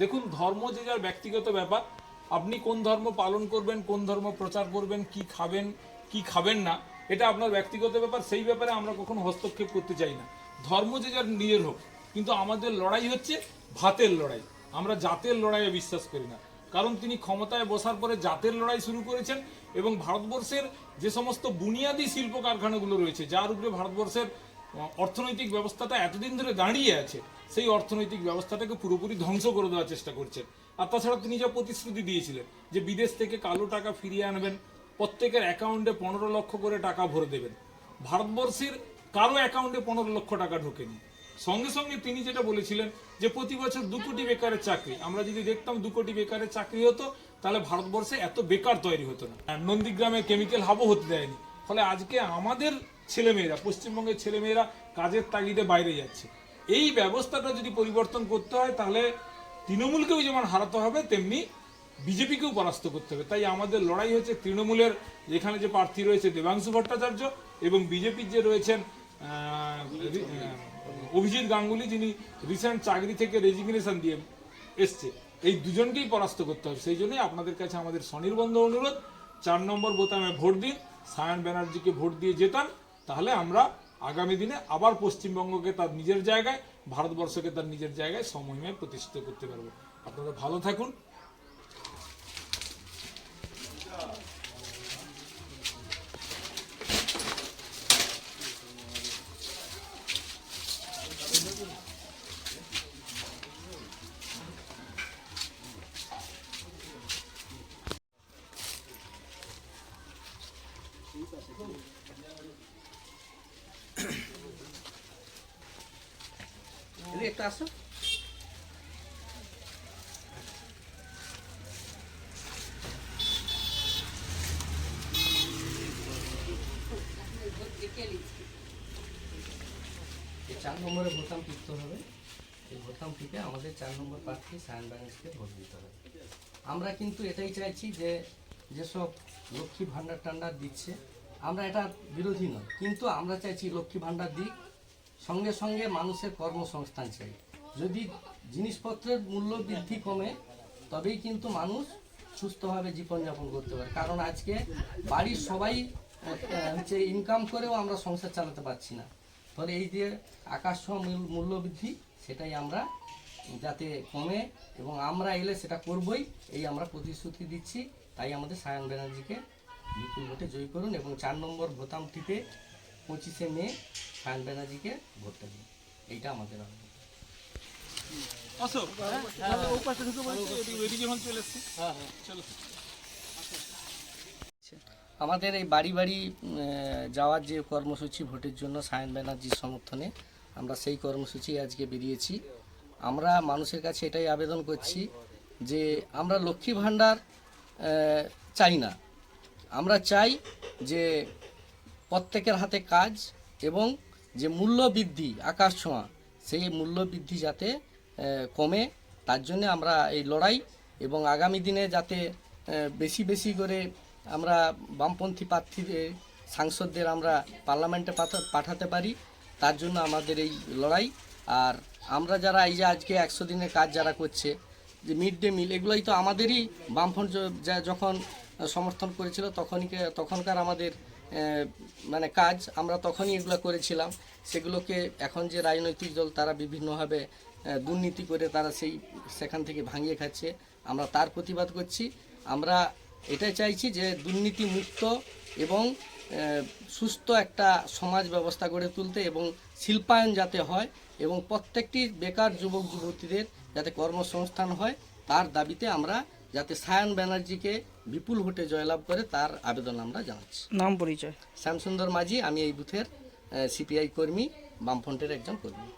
দেখুন, ধর্ম যে যার ব্যক্তিগত ব্যাপার। আপনি কোন ধর্ম পালন করবেন, কোন ধর্ম প্রচার করবেন, কি খাবেন কি খাবেন না, এটা আপনার ব্যক্তিগত ব্যাপার। সেই ব্যাপারে আমরা কখনো হস্তক্ষেপ করতে চাই না। ধর্ম যে যার নিজের হোক, কিন্তু আমাদের লড়াই হচ্ছে ভাতের লড়াই। আমরা জাতের লড়াইয়ে বিশ্বাস করি না। কারণ তিনি ক্ষমতায় বসার পরে জাতের লড়াই শুরু করেছেন এবং ভারতবর্ষের যে সমস্ত বুনিয়াদী শিল্প কারখানাগুলো রয়েছে, যার উপরে ভারতবর্ষের অর্থনৈতিক ব্যবস্থাটা এতদিন ধরে দাঁড়িয়ে আছে, সেই অর্থনৈতিক ব্যবস্থাটাকে পুরোপুরি ধ্বংস করে দেওয়ার চেষ্টা করছেন। আর তাছাড়া তিনি যা প্রতিশ্রুতি দিয়েছিলেন যে বিদেশ থেকে কালো টাকা ফিরিয়ে আনবেন, প্রত্যেকের অ্যাকাউন্টে 15 লক্ষ করে টাকা ভরে দেবেন, ভারতবর্ষের কারো অ্যাকাউন্টে 15 লক্ষ টাকা ঢোকেনি। সঙ্গে সঙ্গে তিনি যেটা বলেছিলেন যে প্রতি বছর 2 কোটি বেকারের চাকরি। আমরা যদি দেখতাম 2 কোটি বেকারের চাকরি হতো, তাহলে ভারতবর্ষে এত বেকার তৈরি হতো না। নন্দীগ্রামে কেমিক্যাল হাবও হতে দেয়নি। ফলে আজকে আমাদের ছেলেমেয়েরা, পশ্চিমবঙ্গের ছেলেমেয়েরা কাজের তাগিদে বাইরে যাচ্ছে। এই ব্যবস্থাটা যদি পরিবর্তন করতে হয়, তাহলে তৃণমূলকেও যেমন হারাতে হবে, তেমনি বিজেপিকেও পরাস্ত করতে হবে। তাই আমাদের লড়াই হচ্ছে তৃণমূলের যেখানে যে প্রার্থী রয়েছে দেবাংশু ভট্টাচার্য, এবং বিজেপির যে রয়েছেন অভিজিৎ গাঙ্গুলি, যিনি রিসেন্ট চাকরি থেকে রেজিগনেশন দিয়ে এসছে। এই দুজনকেই পরাস্ত করতে হবে। সেই জন্যই আপনাদের কাছে আমাদের স্বনির্বন্ধ অনুরোধ, 4 নম্বর বোতামে ভোট দিন, সায়ন ব্যানার্জিকে ভোট দিয়ে জেতান। তাহলে আমরা আগামী দিনে আবার পশ্চিমবঙ্গকে তার নিজের জায়গায়, ভারতবর্ষকে তার নিজের জায়গায় সমন্বয়ে প্রতিষ্ঠিত করতে পারবো। আপনারা ভালো থাকুন। একটা আসো। এই 4 নম্বরে ভোটাম টিপতে হবে। এই ভোটাম টিপে আমাদের 4 নম্বর প্রার্থী সায়ন ব্যানার্জিকে ভোট দিতে হবে। আমরা কিন্তু এটাই চাইছি যে যেসব লক্ষ্মী ভাণ্ডার টান্ডার দিচ্ছে, আমরা এটা বিরোধী নয়, কিন্তু আমরা চাইছি লক্ষ্মী ভাণ্ডার দিক, সঙ্গে সঙ্গে মানুষের কর্মসংস্থান চাই। যদি জিনিসপত্রের মূল্য বৃদ্ধি কমে, তবেই কিন্তু মানুষ সুস্থভাবে জীবনযাপন করতে পারে। কারণ আজকে বাড়ির সবাই হচ্ছে ইনকাম করেও আমরা সংসার চালাতে পারছি না। ফলে এই যে আকাশছোঁয়া মূল্যবৃদ্ধি, সেটাই আমরা যাতে কমে, এবং আমরা এলে সেটা করবই, এই আমরা প্রতিশ্রুতি দিচ্ছি। তাই আমাদের সায়ন ব্যানার্জিকে বিপুল ভোটে জয়ী করুন এবং 4 নম্বর বোতাম টিপে 25শে মে সায়ন ব্যানার্জিকে ভোটটা দিন। এইটা আমাদের আবেদন। আমাদের এই বাড়ি বাড়ি যাওয়ার যে কর্মসূচি ভোটের জন্য সায়ন ব্যানার্জির সমর্থনে, আমরা সেই কর্মসূচি আজকে বেরিয়েছি। আমরা মানুষের কাছে এটাই আবেদন করছি যে আমরা লক্ষ্মী ভাণ্ডার চাই না। আমরা চাই যে প্রত্যেকের হাতে কাজ, এবং যে মূল্য বৃদ্ধি আকাশ ছোঁয়া, সেই মূল্য বৃদ্ধি যাতে কমে, তার জন্য আমরা এই লড়াই। এবং আগামী দিনে যাতে বেশি বেশি করে আমরা বামপন্থী প্রার্থীদের, সাংসদদের আমরা পার্লামেন্টে পাঠাতে পারি, তার জন্য আমাদের এই লড়াই। আর আমরা যারা এই যে আজকে 100 দিনের কাজ যারা করছে, যে মিড ডে মিল, এগুলোই তো আমাদেরই বামফ্রন্ট যখন সমর্থন করেছিল তখনকার আমাদের মানে কাজ, আমরা তখনই এগুলো করেছিলাম। সেগুলোকে এখন যে রাজনৈতিক দল তারা বিভিন্নভাবে দুর্নীতি করে তারা সেখান থেকে ভাঙিয়ে খাচ্ছে, আমরা তার প্রতিবাদ করছি। আমরা এটাই চাইছি যে দুর্নীতি মুক্ত এবং সুস্থ একটা সমাজ ব্যবস্থা গড়ে তুলতে, এবং শিল্পায়ন যাতে হয়, এবং প্রত্যেকটি বেকার যুবক যুবতীদের যাতে কর্মসংস্থান হয়, তার দাবিতে আমরা যাতে সায়ন ব্যানার্জিকে বিপুল ভোটে জয়লাভ করে, তার আবেদন আমরা জানাচ্ছি। নাম পরিচয়? শ্যামসুন্দর মাঝি, আমি এই বুথের সিপিআই কর্মী, বামফ্রন্টের একজন কর্মী।